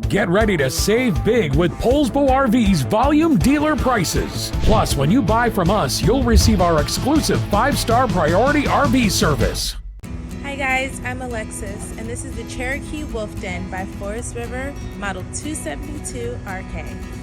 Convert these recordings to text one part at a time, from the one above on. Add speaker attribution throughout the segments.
Speaker 1: Get ready to save big with Poulsbo RV's volume dealer prices. Plus, when you buy from us, you'll receive our exclusive 5-star priority RV service.
Speaker 2: Hi guys, I'm Alexis, and this is the Cherokee Wolf Den by Forest River, model 272RK.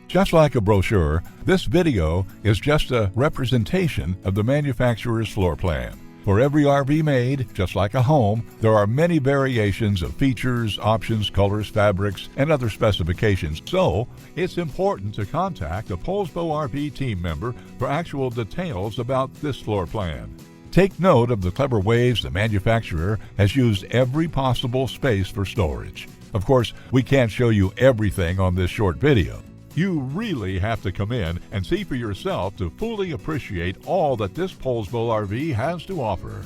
Speaker 3: Just like a brochure, this video is just a representation of the manufacturer's floor plan. For every RV made, just like a home, there are many variations of features, options, colors, fabrics, and other specifications. So, it's important to contact a Poulsbo RV team member for actual details about this floor plan. Take note of the clever ways the manufacturer has used every possible space for storage. Of course, we can't show you everything on this short video. You really have to come in and see for yourself to fully appreciate all that this Poulsbo RV has to offer.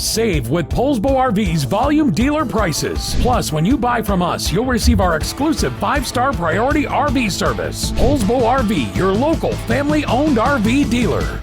Speaker 1: Save with Poulsbo RV's volume dealer prices. Plus, when you buy from us, you'll receive our exclusive 5-star priority RV service. Poulsbo RV, your local family-owned RV dealer.